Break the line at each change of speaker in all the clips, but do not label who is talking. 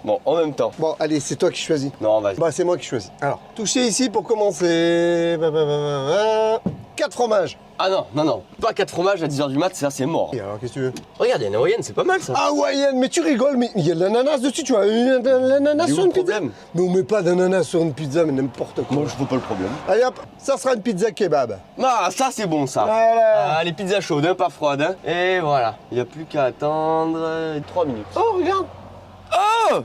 Bon, en même temps.
Bon, allez, c'est toi qui choisis.
Non, vas-y.
Bah, c'est moi qui choisis. Alors, touchez ici pour commencer. 4 fromages.
Ah non, non, non. Pas 4 fromages à 10h du mat, ça c'est mort.
Et alors, qu'est-ce que tu veux?
Regarde, il y a une hawaïenne, c'est pas mal ça.
Hawaïenne, mais tu rigoles, mais il y a de l'ananas dessus, tu vois. De l'ananas
Il est où
sur
le
une pizza.
problème?
Mais on met pas d'ananas sur une pizza, mais n'importe quoi.
Moi, je vois pas le problème.
Allez hop, ça sera une pizza kebab.
Ah, ça c'est bon ça.
Voilà.
Ah, les pizzas chaudes, hein, pas froides. Hein. Et voilà. Il n'y a plus qu'à attendre 3 minutes.
Oh, regarde.
Oh!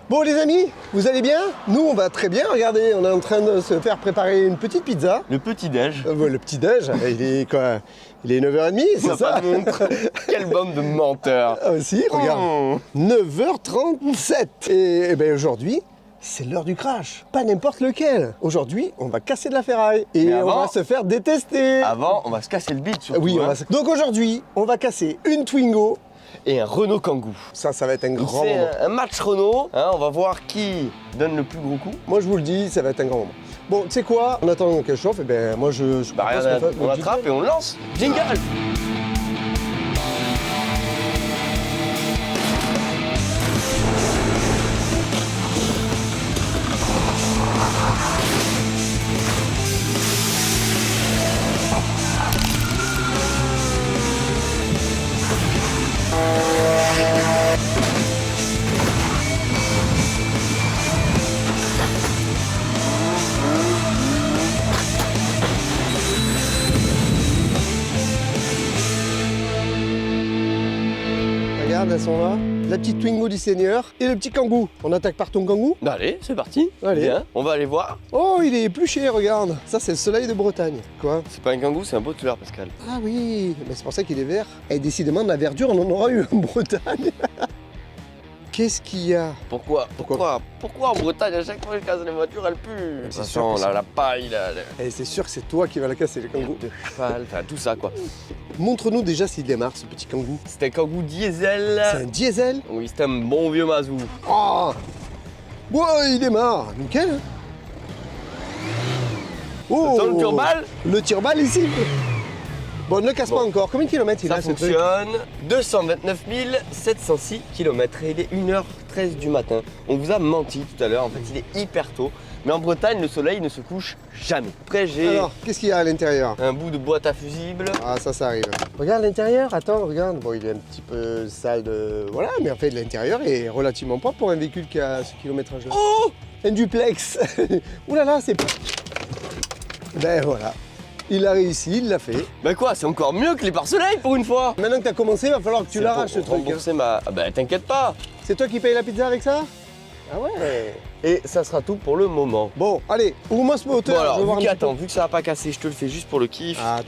Bon les amis, vous allez bien? Nous on va très bien, regardez, on est en train de se faire préparer une petite pizza.
Le petit-déj.
Le petit déj, il est quoi? Il est 9h30,
On
c'est
n'a
ça?
pas de montre. Quelle bande de menteurs.
Ah si, regarde.
Oh.
9h37. Et ben aujourd'hui, c'est l'heure du crash. Pas n'importe lequel. Aujourd'hui, on va casser de la ferraille. Et
Mais avant-
on va se faire détester.
Avant, on va se casser le bide surtout.
Oui, on
hein.
va se... Donc aujourd'hui, on va casser une Twingo.
Et un Renault Kangoo.
Ça va être un
Donc
grand
c'est
moment.
un match Renault. Hein, on va voir qui donne le plus gros coup.
Moi je vous le dis, ça va être un grand moment. Bon, tu sais quoi? En attendant qu'elle chauffe, et ben moi je
Bah
propose
regarde,
qu'on fasse
on
le
attrape
jingle.
et on lance. Jingle.
Regarde, elles sont là. La petite Twingo du Seigneur et le petit Kangoo. On attaque par ton Kangoo?
Allez, c'est parti.
Allez.
Bien, on va aller voir.
Oh, il est épluché, regarde. Ça, c'est le soleil de Bretagne. Quoi?
C'est pas un Kangoo, c'est un Bottleur, Pascal.
Ah oui, mais c'est pour ça qu'il est vert. Et décidément, de la verdure, on en aura eu en Bretagne. Qu'est-ce qu'il y a?
Pourquoi en Bretagne, à chaque fois que je casse les voitures, elles puent?
C'est
De toute
sûr
façon,
que c'est-
la paille,
Et c'est sûr que c'est toi qui vas la casser, le Kangoo.
de cheval, enfin tout ça quoi.
Montre-nous déjà s'il démarre, ce petit Kangoo.
C'est un Kangoo diesel.
C'est un diesel?
Oui, c'est un bon vieux Mazou.
Oh! Ouais, il démarre. Nickel. hein. Oh!
Dans le turbal,
Le tire-balle ici. Bon, ne le casse pas
Bon.
encore. Combien de kilomètres il
ça
a, ce truc?
fonctionne. 229 706 km et il est 1h13 du matin. On vous a menti tout à l'heure, en fait il est hyper tôt. Mais en Bretagne, le soleil ne se couche jamais. Après, j'ai
Alors, qu'est-ce qu'il y a à l'intérieur?
un bout de boîte à fusible.
Ah, ça arrive. Regarde l'intérieur, attends, regarde. Bon, il est un petit peu sale de... Voilà, mais en fait, l'intérieur est relativement propre pour un véhicule qui a ce kilométrage-là.
Oh!
Un duplex. Ouh là là, c'est... Ben voilà. Il a réussi, il l'a fait.
Bah quoi, c'est encore mieux que les pare-soleil pour une fois.
Maintenant que t'as commencé, il va falloir que tu
C'est
l'arraches, ce
pour
truc. hein.
rembourser ma... Ah bah t'inquiète pas.
C'est toi qui payes la pizza avec ça? Ah ouais.
Et ça sera tout pour le moment.
Bon, allez, ouvre-moi ce moteur.
Bon alors,
je veux voir
vu
un petit peu.
qu'attends, vu que ça va pas casser, je te le fais juste pour le kiff.
Ah.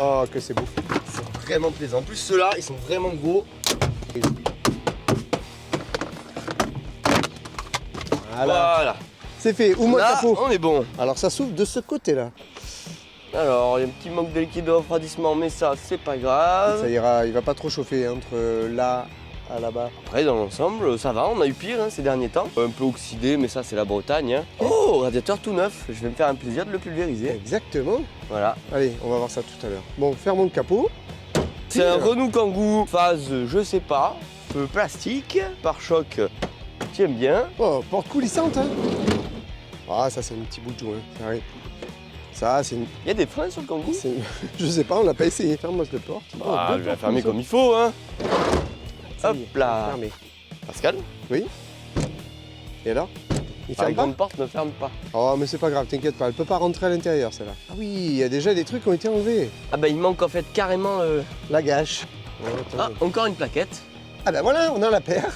Oh, que c'est beau.
C'est vraiment plaisant. En plus, ceux-là, ils sont vraiment gros. Voilà.
C'est fait, ouvre-moi le
Là,
capot.
on est bon.
Alors ça s'ouvre de ce côté-là.
Alors, il y a un petit manque de liquide de refroidissement, mais ça, c'est pas grave.
Ça ira, il va pas trop chauffer entre là à là-bas.
Après, dans l'ensemble, ça va. On a eu pire hein, ces derniers temps. Un peu oxydé, mais ça, c'est la Bretagne. Hein. Oh, radiateur tout neuf. Je vais me faire un plaisir de le pulvériser.
Exactement.
Voilà.
Allez, on va voir ça tout à l'heure. Bon, fermons le capot.
C'est un Renault Kangoo phase, je sais pas, plastique, pare-choc, tiens bien.
Oh, porte coulissante, hein. Ah, ça c'est un petit bout de joint. Ça arrive. Ça, c'est une...
Il y a des freins sur le Kangoo?
Je sais pas, on l'a pas essayé. Ferme-moi cette porte.
Ah,
deux
je vais la
portes
fermer
ça.
comme il faut, hein.
Ça
Hop
y est,
là.
fermé.
Pascal,
Oui. Et alors? Il
la
ferme pas?
grande porte ne ferme pas.
Oh, mais c'est pas grave, t'inquiète pas. Elle peut pas rentrer à l'intérieur, celle-là. Ah oui, il y a déjà des trucs qui ont été enlevés.
Ah bah il manque en fait carrément...
La gâche. Oh,
Ah,
attends.
encore une plaquette.
Ah ben voilà, on a la paire.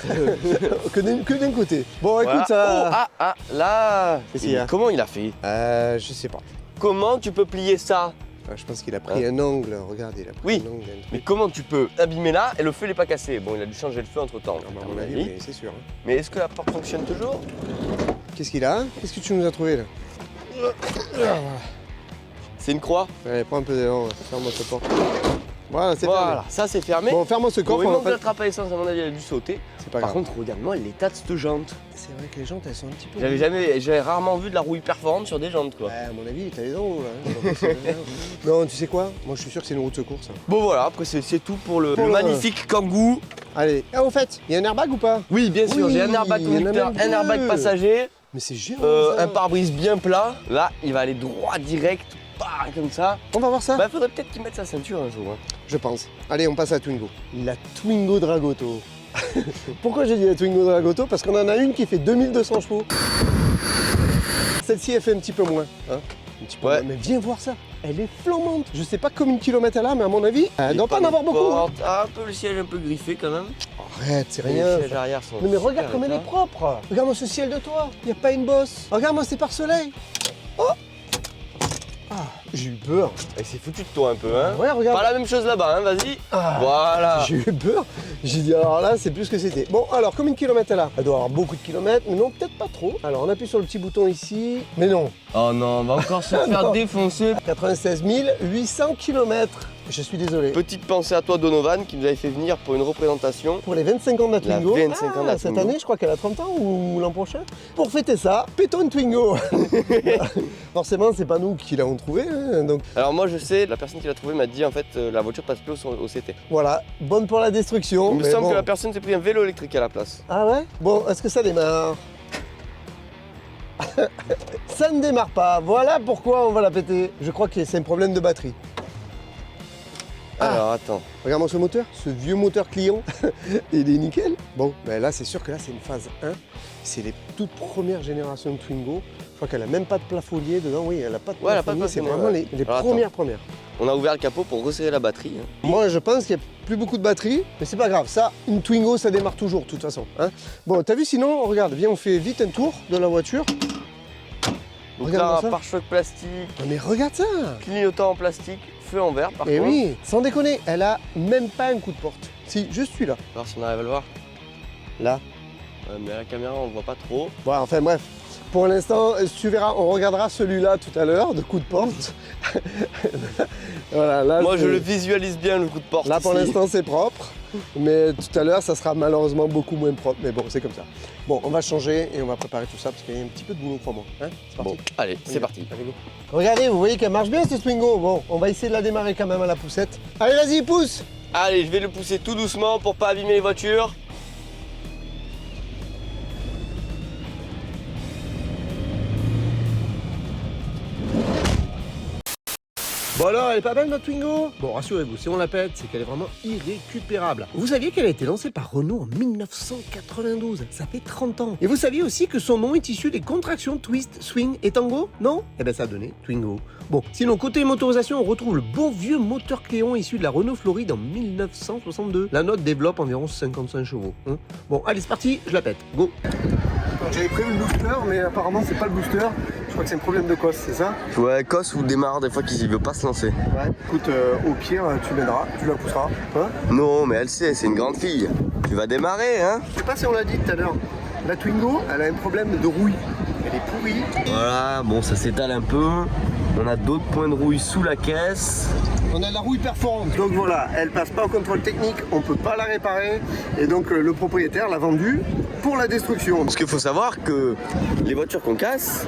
que d'un côté. Bon, écoute,
Voilà.
ça...
Oh, là.
Qu'est-ce qu'il y a?
Comment il a fait?
Je sais pas.
Comment tu peux plier ça?
Je pense qu'il a pris un angle. Regardez, il a pris
Oui.
un angle. d'un truc.
Mais comment tu peux abîmer là et le feu n'est pas cassé? Bon, il a dû changer le feu entre temps.
Ah bah, à mon avis, oui, c'est sûr. hein.
Mais est-ce que la porte fonctionne toujours?
Qu'est-ce qu'il a? Qu'est-ce que tu nous as trouvé là?
C'est une croix?
Allez, prends un peu d'élan, ferme-moi cette porte. Voilà, c'est
Voilà, ça c'est fermé.
fermé. Bon, ferme-moi ce
Bon,
coffre.
il
on
manque de
va
la trappe à essence, à mon avis, elle a dû sauter.
C'est pas
Par
grave.
contre, regarde-moi l'état de cette jante.
C'est vrai que les jantes, elles sont un petit peu...
J'avais rarement vu de la rouille perforante sur des jantes, quoi.
Ouais, à mon avis, t'as les dents, là. Non, tu sais quoi? Moi, je suis sûr que c'est une roue de secours, ça.
Bon voilà, après c'est tout pour le
Pour le-
magnifique Kangoo.
Allez. Ah, au fait, il y a un airbag ou pas?
Oui, bien sûr,
Oui,
j'ai un airbag
il y en a
conducteur,
même
un airbag
deux.
passager,
Mais c'est géant, ça.
un pare-brise bien plat. Là, il va aller droit, direct, bah, comme ça.
On va voir ça?
Bah, faudrait peut-être qu'il mette sa ceinture un jour. Hein.
Je pense. Allez, on passe à la Twingo. La Twingo Dragotto. Pourquoi j'ai dit la Twingo Dragotto? Parce qu'on en a une qui fait 2200 chevaux. Celle-ci, elle fait un petit peu moins. Hein, un petit peu
Ouais.
moins. Mais viens voir ça. Elle est flambante. Je sais pas combien de kilomètres elle a, mais à mon avis, elle doit pas en avoir beaucoup. Hein.
Ah, un peu le siège un peu griffé quand même.
Arrête, c'est
Les
rien.
sièges arrière sont.
Non mais regarde
super
comme elle est
état.
propre. Regarde-moi ce ciel de toi. Il n'y a pas une bosse. Regarde-moi, c'est par soleil. Oh. Ah, j'ai eu peur.
Il s'est foutu de toi un peu, hein.
Ouais, regarde.
Pas la même chose là-bas, hein, vas-y.
Ah.
Voilà.
J'ai eu peur. J'ai dit alors là, c'est plus ce que c'était. Bon, alors combien de kilomètres elle a? Elle doit avoir beaucoup de kilomètres, mais non, peut-être pas trop. Alors on appuie sur le petit bouton ici. Mais non.
Oh non, on va encore se faire
Non.
défoncer.
96 800 kilomètres. Je suis désolé.
Petite pensée à toi, Donovan, qui nous avait fait venir pour une représentation.
Pour les 25 ans de la
La
Twingo.
25 ans de la
Cette
Twingo.
année, je crois qu'elle a 30 ans ou l'an prochain. Pour fêter ça, pétons une Twingo. Forcément, c'est pas nous qui l'avons trouvé. Hein, donc
Alors moi je sais, la personne qui l'a trouvé m'a dit en fait la voiture passe plus au CT.
voilà, bonne pour la destruction.
Il me
mais
semble
bon.
que la personne s'est pris un vélo électrique à la place.
Ah ouais? Bon, est-ce que ça démarre? Ça ne démarre pas. Voilà pourquoi on va la péter. Je crois que c'est un problème de batterie. Ah.
Alors attends.
Regarde-moi ce moteur, ce vieux moteur Client. Il est nickel. Bon, ben là, c'est sûr que là, c'est une phase 1. C'est les toutes premières générations de Twingo. Je crois qu'elle a même pas de plafonnier dedans. Oui, elle a pas de
Ouais, elle a pas de
plafonnier. C'est
plafonnier,
vraiment
ouais.
les
Alors,
premières.
On a ouvert le capot pour resserrer la batterie. Hein.
Moi, je pense qu'il n'y a plus beaucoup de batterie, mais c'est pas grave. Ça, une Twingo, ça démarre toujours, de toute façon. Hein. Bon, t'as vu, sinon, regarde, viens, on fait vite un tour de la voiture.
Donc
Regarde-moi
là,
ça.
un pare-choc plastique,
Non, mais regarde ça.
clignotant en plastique, feu en verre par
Et
contre.
oui, sans déconner, elle a même pas un coup de porte. Si, juste celui-là.
On va voir si on arrive à le voir.
Là.
Ouais, mais à la caméra on voit pas trop.
Bon, enfin bref. Pour l'instant, tu verras, on regardera celui-là tout à l'heure, de coup de porte. Voilà, là,
Moi je
c'est-
le visualise bien le coup de porte.
Là, pour
ici.
l'instant, c'est propre. Mais tout à l'heure, ça sera malheureusement beaucoup moins propre. Mais bon, c'est comme ça. Bon, on va changer et on va préparer tout ça parce qu'il y a un petit peu de boulot pour moi. Hein, c'est parti.
Bon, allez,
On y
c'est
va.
parti.
Allez, go. Regardez, vous voyez qu'elle marche bien, cette Twingo. Bon, on va essayer de la démarrer quand même à la poussette. Allez, vas-y, pousse.
Allez, je vais le pousser tout doucement pour pas abîmer les voitures.
Bon alors, elle est pas belle notre Twingo? Bon, rassurez-vous, si on la pète, c'est qu'elle est vraiment irrécupérable. Vous saviez qu'elle a été lancée par Renault en 1992, ça fait 30 ans. Et vous saviez aussi que son nom est issu des contractions twist, swing et tango? Non? Eh ben ça a donné Twingo. Bon, sinon côté motorisation, on retrouve le bon vieux moteur Cléon issu de la Renault Floride en 1962. La note développe environ 55 chevaux. Hein. Bon, allez, c'est parti, je la pète. Go. J'avais prévu le booster, mais apparemment c'est pas le booster. Je crois que c'est un problème de cosse, c'est ça?
Ouais, Cos ou démarre des fois qu'il veut pas se lancer.
Ouais. Écoute, au pire, tu m'aideras, tu la pousseras. Hein?
Non, mais elle sait, c'est une grande fille. Tu vas démarrer, hein.
Je sais pas si on l'a dit tout à l'heure. La Twingo, elle a un problème de rouille. Elle est pourrie.
Voilà, bon, ça s'étale un peu. On a d'autres points de rouille sous la caisse.
On a la rouille perforante. Donc voilà, elle passe pas au contrôle technique, on peut pas la réparer. Et donc le propriétaire l'a vendue pour la destruction.
Parce qu'il faut savoir que les voitures qu'on casse,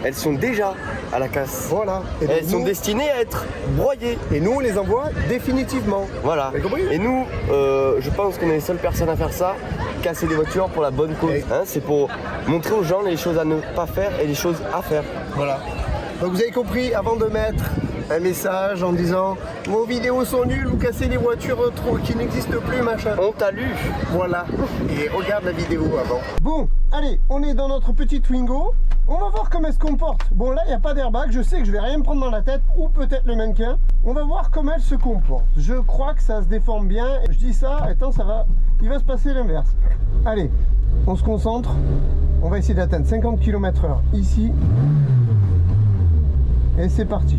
elles sont déjà à la casse.
Voilà. Et donc,
Elles sont
nous-
destinées à être broyées.
et nous, on les envoie définitivement.
Voilà.
Vous avez compris?
Et nous, je pense qu'on est les seules personnes à faire ça, casser des voitures pour la bonne cause.
Et-
Hein, c'est pour montrer aux gens les choses à ne pas faire et les choses à faire.
Voilà. Donc vous avez compris, avant de mettre un message en disant vos vidéos sont nulles, vous cassez des voitures trop qui n'existent plus, machin.
On t'a lu.
Voilà. Et regarde la vidéo avant. Bon, allez, on est dans notre petit Twingo. On va voir comment elle se comporte. Bon, là, il n'y a pas d'airbag. Je sais que je vais rien me prendre dans la tête, ou peut-être le mannequin. On va voir comment elle se comporte. Je crois que ça se déforme bien. Je dis ça, attends, ça va. Il va se passer l'inverse. Allez, on se concentre. On va essayer d'atteindre 50 km/h ici. Et c'est parti.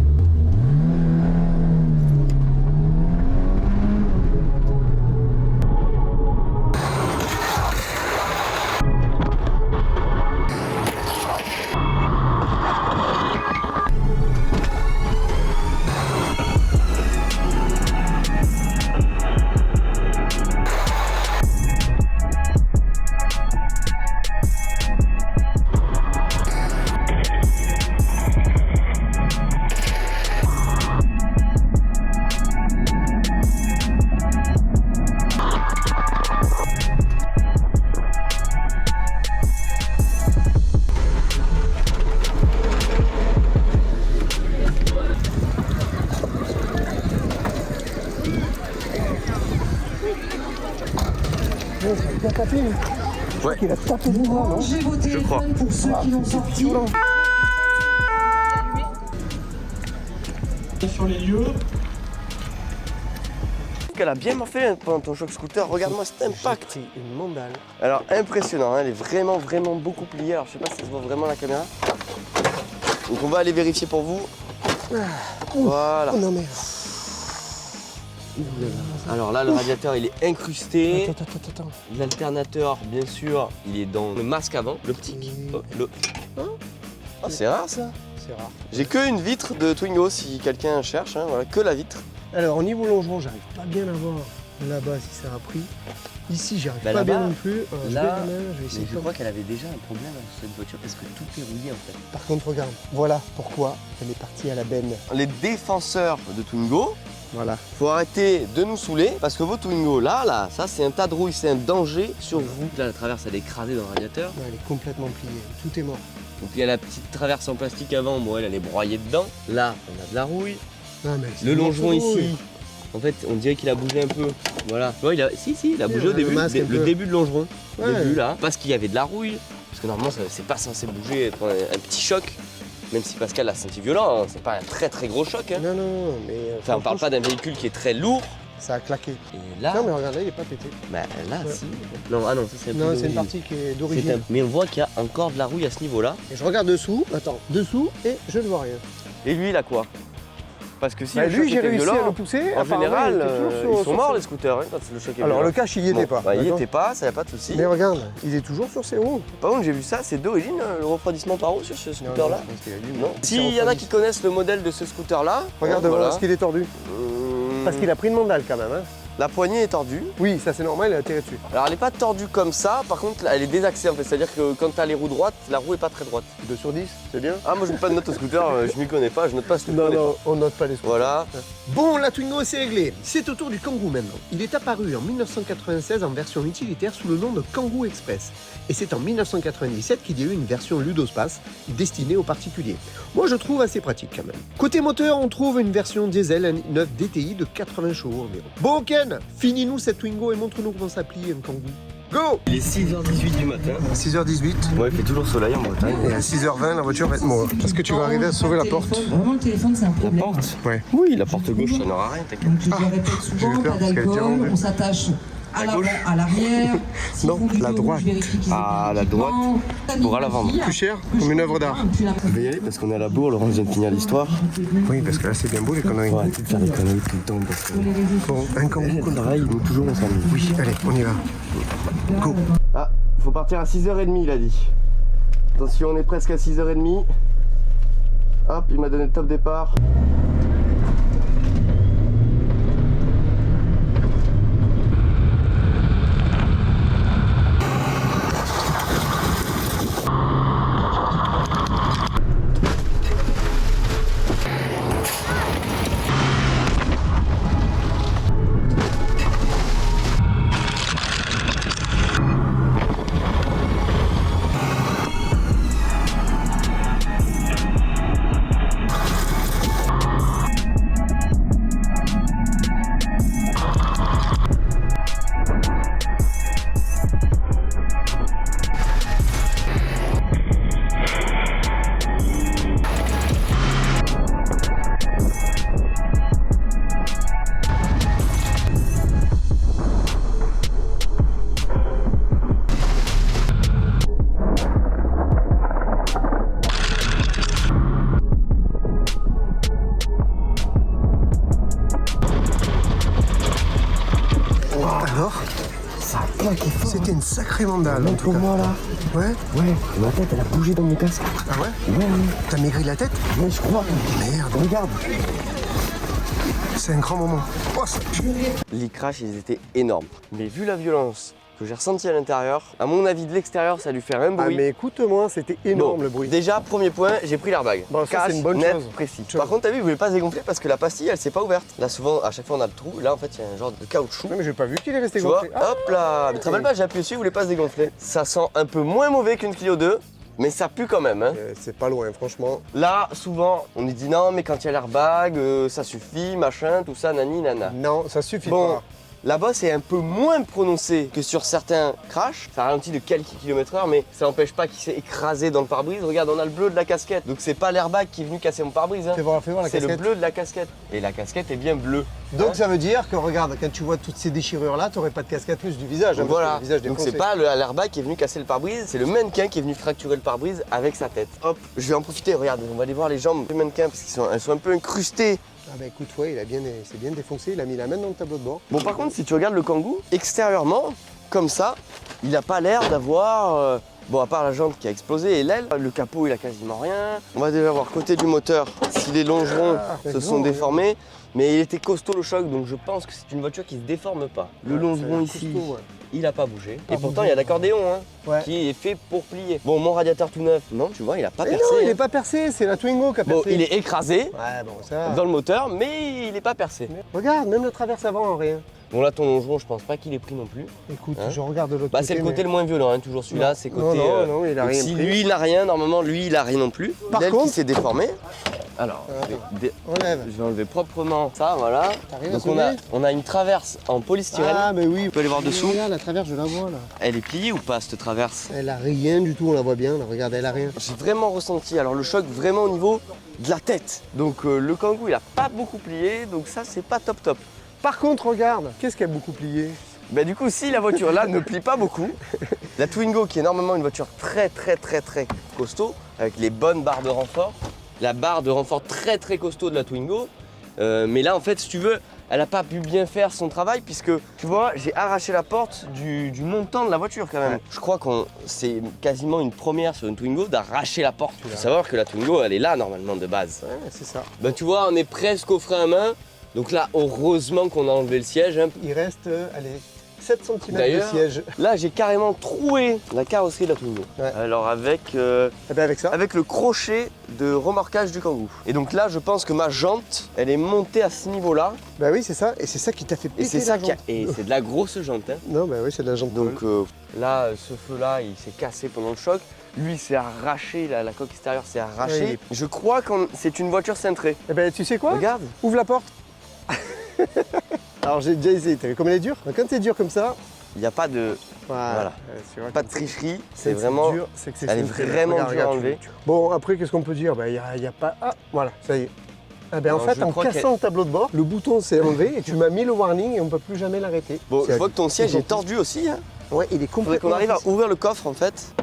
Ouais, ça a bien tapé. Je crois qu'il a tapé le bras, non?
J'ai vos téléphones pour ceux qui l'ont sorti.
Sur les lieux.
Elle a bien morflé pendant ton choc scooter, regarde-moi cet impact.
C'est une mandale.
Alors impressionnant, hein, elle est vraiment beaucoup pliée. Alors je sais pas si ça se voit vraiment à la caméra. Donc on va aller vérifier pour vous. Voilà.
Oh non mais...
Alors là le radiateur il est incrusté.
Attends.
L'alternateur bien sûr il est dans le masque avant, l'optique. Ah, c'est rare ça.
C'est rare.
J'ai que une vitre de Twingo si quelqu'un cherche, hein, voilà, que la vitre.
Alors au niveau longeron, j'arrive pas bien à voir là-bas si ça a pris. Ici, j'arrive
Bah,
pas bien
là-bas,
non plus. Je
là,
vais quand même, je vais essayer
Mais
de
je crois qu'elle avait déjà un problème avec cette voiture parce que tout est rouillé en fait.
Par contre, regarde, voilà pourquoi elle est partie à la benne.
Les défenseurs de Twingo,
Voilà.
faut arrêter de nous saouler parce que vos Twingo là, ça c'est un tas de rouille, c'est un danger sur vous. Là la traverse elle est écrasée dans le radiateur.
Non, elle est complètement pliée. Tout est mort.
Donc il y a la petite traverse en plastique avant, bon elle est broyée dedans. Là on a de la rouille.
Non, mais c'est
Le
une
longeron
morceau de
ici,
rouille.
en fait on dirait qu'il a bougé un peu. Voilà. Tu vois, il a bougé
on
au
a
début,
le masque un
le
peu.
début de longeron.
Ouais.
Début là. Parce qu'il y avait de la rouille. Parce que normalement c'est pas censé bouger, être un petit choc. Même si Pascal l'a senti violent, hein, c'est pas un très gros choc. Hein.
Non, mais...
Enfin on parle pas d'un véhicule qui est très lourd.
Ça a claqué.
Et là,
Non, mais regarde, là, il est pas pété.
bah là
Ouais.
si. Non, ah non, ça c'est un peu
Non, c'est
d'origine.
une partie qui est
C'est
d'origine.
Mais on voit qu'il y a encore de la rouille à ce niveau-là.
Et je regarde dessous. Attends, dessous, et je ne vois rien.
Et lui, il a quoi? Parce que si
Bah,
le choc
lui, j'ai
était
réussi
violent,
à le pousser.
en
Apparemment,
général,
il était toujours sur-
ils sont
sur
morts
ses-
les scooters hein, quand le choc est
Alors,
violent.
le cache, il y était pas.
Bah, il y
d'accord.
était pas, ça y a pas de souci.
Mais regarde, il est toujours sur ses roues.
Par contre, j'ai vu ça, c'est d'origine le refroidissement par eau sur ce scooter-là.
je pense qu'il y a du-
Non.
C'est
S'il y en a
refroidi.
qui connaissent le modèle de ce scooter-là,
Regarde,
voilà.
parce qu'il est tordu. Parce qu'il a pris une mandale quand même. Hein.
La poignée est tordue.
Oui, ça c'est normal, il a tiré dessus.
Alors elle est pas tordue comme ça, par contre elle est désaxée en fait. C'est-à-dire que quand tu as les roues droites, la roue est pas très droite.
2 sur 10, c'est bien.
Ah moi je mets pas de note au scooter, je m'y connais pas, je note pas ce que je connais pas.
on note pas les scooters.
Voilà.
Bon, la Twingo c'est réglé. C'est au tour du Kangoo maintenant. Il est apparu en 1996 en version utilitaire sous le nom de Kangoo Express. Et c'est en 1997 qu'il y a eu une version Ludospace destinée aux particuliers. Moi je trouve assez pratique quand même. Côté moteur, on trouve une version diesel 1.9 DTI de 80 chevaux environ. Bon Ken, finis-nous cette Twingo et montre-nous comment ça plie un Kangoo. Go!
Il est 6h18 du matin.
6h18.
Ouais, il fait toujours soleil en Bretagne.
Et à 6h20, la voiture va être morte. Est-ce que tu vas arriver à sauver la porte?
Vraiment, le téléphone, c'est un
La
problème.
porte
Ouais.
Oui, la porte gauche, ça n'aura rien, t'inquiète.
Donc, je le répète
j'ai
souvent,
eu peur
pas
parce qu'elle était
d'alcool,
rendue.
on s'attache à
À
l'avant,
gauche.
à l'arrière. S'ils
Non,
font du
la
dos,
droite.
je vérifie qu'ils ont
Ah,
bien
la droite,
l'équipement.
pour à l'avant.
Plus cher, comme une œuvre d'art.
Puis la-
On va y aller parce qu'on est à la bourre, Laurent vient de finir l'histoire.
Oui, parce que là c'est bien beau les conneries.
On va arrêter de faire des conneries tout le temps parce que...
Bon, un Kangoo.
Pareil, nous toujours on s'amuse.
Oui, allez, on y va. Go.
Ah, faut partir à 6h30 il a dit. Attention, on est presque à 6h30. Hop, il m'a donné le top départ.
Alors, c'était une sacrée mandale. en tout cas.
Montre-moi là.
Ouais.
Ouais, ma tête elle a bougé dans mon casque.
Ah ouais?
Ouais,
T'as maigri la tête?
ouais, je crois.
Merde.
Regarde.
C'est un grand moment. Oh, ça...
Les crashs ils étaient énormes. Mais vu la violence que j'ai ressentie à l'intérieur, à mon avis de l'extérieur ça a dû faire un bruit.
Ah mais écoute-moi, c'était énorme
Bon,
le bruit.
Déjà, premier point, j'ai pris l'airbag.
Bon, ça,
Cash,
c'est une bonne
net,
chose.
précis.
Chose.
Par contre, t'as vu, il voulait pas se dégonfler parce que la pastille, elle s'est pas ouverte. Là, souvent, à chaque fois, on a le trou. Là, en fait, il y a un genre de caoutchouc.
Non mais j'ai pas vu qu'il est resté
Tu vois,
gonflé. Ah,
hop là. Mais tu te rappelles pas, j'ai appuyé dessus, il voulait pas se dégonfler. Ça sent un peu moins mauvais qu'une Clio 2, mais ça pue quand même. Hein.
c'est pas loin, franchement.
Là, souvent, on nous dit non, mais quand il y a l'airbag, ça suffit, machin, tout ça, nani, nana.
Non, ça suffit
Bon,
pas.
la bosse est un peu moins prononcée que sur certains crash. Ça ralentit de quelques kilomètres/heure, mais ça n'empêche pas qu'il s'est écrasé dans le pare-brise. Regarde, on a le bleu de la casquette. Donc c'est pas l'airbag qui est venu casser mon pare-brise. Hein.
Fais voir la
C'est
casquette.
le bleu de la casquette. Et la casquette est bien bleue.
Donc ça veut dire que regarde, quand tu vois toutes ces déchirures là, t'aurais pas de casquette plus du visage.
Donc
hein, parce que
voilà,
le visage
donc
défoncé.
c'est pas l'airbag qui est venu casser le pare-brise, c'est le mannequin qui est venu fracturer le pare-brise avec sa tête. Hop, je vais en profiter, regarde, on va aller voir les jambes du mannequin parce qu'elles sont un peu incrustées.
Ah bah écoute, ouais, c'est bien défoncé, il a mis la main dans le tableau de bord.
Bon par contre, si tu regardes le Kangoo, extérieurement, comme ça, il n'a pas l'air d'avoir... bon à part la jante qui a explosé et l'aile, le capot il a quasiment rien. On va déjà voir côté du moteur si les longerons se sont déformés. Mais il était costaud le choc, donc je pense que c'est une voiture qui se déforme pas. Le longeron ici, il n'a pas bougé. Et pourtant, il y a l'accordéon qui est fait pour plier. Bon, mon radiateur tout neuf, non, tu vois, il n'a pas percé.
Non, il n'est pas percé, c'est la Twingo qui a percé.
Bon, il est écrasé
Ouais, bon, ça...
dans le moteur, mais il n'est pas percé.
Regarde, même le traverse avant, rien.
Bon, là, ton longeron, je pense pas qu'il est pris non plus.
Écoute,
Hein
je regarde de l'autre
Bah,
côté.
c'est le côté le moins violent, toujours celui-là, c'est côté.
Non, il a
donc
rien
si
pris.
lui, il n'a rien, normalement, lui, il n'a rien non plus.
Par
L'aile
contre-
qui s'est déformée. Alors,
Enlève.
je vais enlever proprement ça, voilà.
T'as rien à
Donc
sauver
on a une traverse en polystyrène.
Ah, mais oui.
On peut aller voir dessous.
Regarde, la traverse, je la vois là.
Elle est pliée ou pas cette traverse?
Elle a rien du tout, on la voit bien, là, regarde, elle a rien.
J'ai vraiment ressenti alors le choc vraiment au niveau de la tête. Donc le Kangoo il a pas beaucoup plié, donc ça c'est pas top top.
Par contre, regarde, qu'est-ce qui a beaucoup plié?
Bah du coup si la voiture là ne plie pas beaucoup, la Twingo qui est normalement une voiture très costaud, avec les bonnes barres de renfort, la barre de renfort très costaud de la Twingo, mais là en fait si tu veux, elle n'a pas pu bien faire son travail puisque tu vois j'ai arraché la porte du montant de la voiture quand même.
Ouais.
Je crois que c'est quasiment une première sur une Twingo d'arracher la porte. Il faut savoir que la Twingo elle est là normalement de base.
Ouais, c'est ça.
Ben tu vois on est presque au frein à main, donc là heureusement qu'on a enlevé le siège. Hein.
Il reste, allez, 7 cm de
D'ailleurs,
siège.
Là j'ai carrément troué la carrosserie de la Twingo.
Ouais.
Alors avec
Eh ben avec ça.
avec le crochet de remorquage du Kangoo. Et donc là, je pense que ma jante, elle est montée à ce niveau-là.
Bah oui, c'est ça, et c'est ça qui t'a fait péter
Et c'est
la
ça qui a...
jante.
Et c'est de la grosse jante. Hein.
Non, bah oui, c'est de la jante.
Donc là, ce feu-là, il s'est cassé pendant le choc. Lui, il s'est arraché, la coque extérieure s'est arrachée.
Ouais,
Je crois que c'est une voiture cintrée.
Eh ben tu sais quoi?
Regarde.
Ouvre la porte. Alors j'ai déjà essayé, t'as vu comme elle est dure? Quand t'es dur comme ça,
Il n'y a pas de,
voilà. C'est vrai
pas
que
de tricherie.
c'est
C'est vraiment...
dur, c'est que c'est
Elle est
cintré.
vraiment
Regarde,
dure à
regarde,
enlever.
Bon, après, qu'est-ce qu'on peut dire? Bah, y a pas... Ah, voilà, ça y est. Ah ben, en
Alors,
fait,
je
en
crois
cassant le tableau de bord, le bouton s'est enlevé et tu m'as mis le warning et on peut plus jamais l'arrêter.
Bon,
C'est
je vois que ton siège
ils ont
est tordu aussi. Hein.
Ouais, il est
Faudrait
complètement...
qu'on arrive à ouvrir le coffre en fait.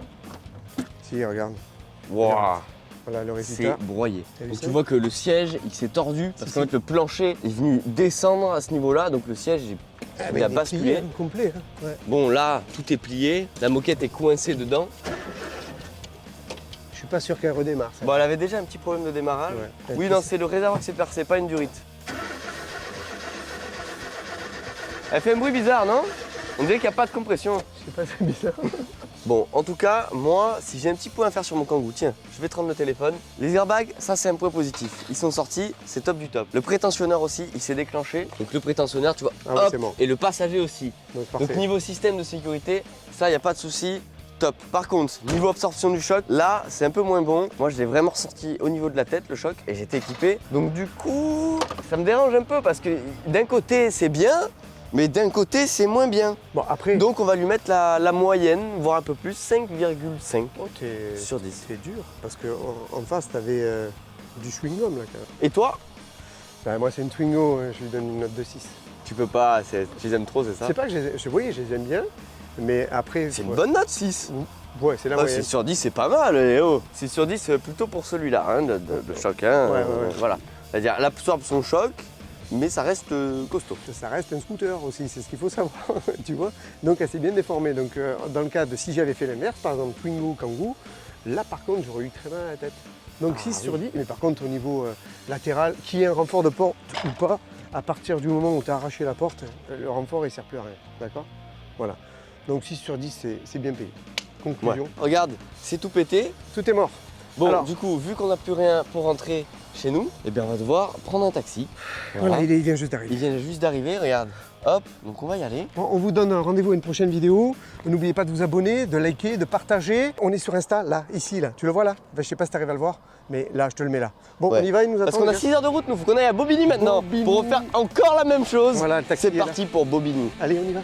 Si, regarde.
Waouh.
Voilà le
C'est
résultat.
broyé.
T'as vu
Donc
ça
tu vois que le siège il s'est tordu parce qu'en fait le plancher est venu descendre à ce niveau-là, donc le siège
Ah,
il
ben,
a
est
basculé.
plié, complet. Hein. Ouais.
Bon là tout est plié, la moquette est coincée dedans.
Je suis pas sûr qu'elle redémarre. Ça.
Bon elle avait déjà un petit problème de démarrage.
Ouais.
Oui non c'est le réservoir qui s'est percé, pas une durite. Elle fait un bruit bizarre non? On dirait qu'il n'y a pas de compression.
Je sais pas, c'est bizarre.
Bon, en tout cas, moi, si j'ai un petit point à faire sur mon Kangoo, tiens, je vais te rendre le téléphone. Les airbags, ça c'est un point positif. Ils sont sortis, c'est top du top. Le prétentionneur aussi, il s'est déclenché. Donc le prétentionneur, tu vois,
Ah oui,
hop,
c'est bon.
et le passager aussi.
Donc, parfait.
Donc niveau système de sécurité, ça, il n'y a pas de souci. Top. Par contre, niveau absorption du choc, là, c'est un peu moins bon. Moi, je l'ai vraiment ressenti au niveau de la tête, le choc, et j'étais équipé. Donc du coup, ça me dérange un peu parce que d'un côté, c'est bien, mais d'un côté, c'est moins bien.
Bon, après...
Donc on va lui mettre la moyenne, voire un peu plus, 5,5
Oh, t'es...
sur 10.
C'est dur, parce qu'en face, t'avais du chewing-gum, là, quand même.
Et toi,
Bah, moi, c'est une Twingo, je lui donne une note de 6.
tu peux pas, tu les aimes trop, c'est ça?
C'est pas que oui, je les aime bien, mais après...
C'est une
ouais.
bonne note, 6.
Ouais, c'est la
Ah,
moyenne.
6 sur 10, c'est pas mal, eh oh. 6 sur 10, plutôt pour celui-là, hein, de choc. Hein,
Ouais.
Voilà. C'est-à-dire, elle absorbe son choc, mais ça reste costaud.
Ça reste un scooter aussi, c'est ce qu'il faut savoir, tu vois. Donc elle s'est bien déformée. Donc dans le cas de si j'avais fait l'inverse, par exemple Twingo ou Kangoo, là par contre j'aurais eu très mal à la tête. Donc 6 sur 10, mais par contre au niveau latéral, qu'il y ait un renfort de porte ou pas, à partir du moment où tu as arraché la porte, le renfort il sert plus à rien, d'accord? Voilà. Donc 6 sur 10 c'est bien payé. Conclusion.
Ouais. Regarde, c'est tout pété.
Tout est mort.
Bon,
Alors.
du coup, vu qu'on n'a plus rien pour rentrer chez nous, eh bien on va devoir prendre un taxi.
Voilà, il vient juste d'arriver.
Il vient juste d'arriver, regarde. Hop, donc on va y aller.
Bon, on vous donne un rendez-vous à une prochaine vidéo. N'oubliez pas de vous abonner, de liker, de partager. On est sur Insta, là, ici, là. Tu le vois là? Je sais pas si tu arrives à le voir, mais là, je te le mets là. Bon,
Ouais.
on y va, il nous attend.
Parce qu'on a 6 heures de route, nous, faut qu'on aille à Bobigny maintenant.
Bobigny.
Pour refaire encore la même chose.
Voilà, le taxi
C'est
est là.
parti pour Bobigny.
Allez, on y va.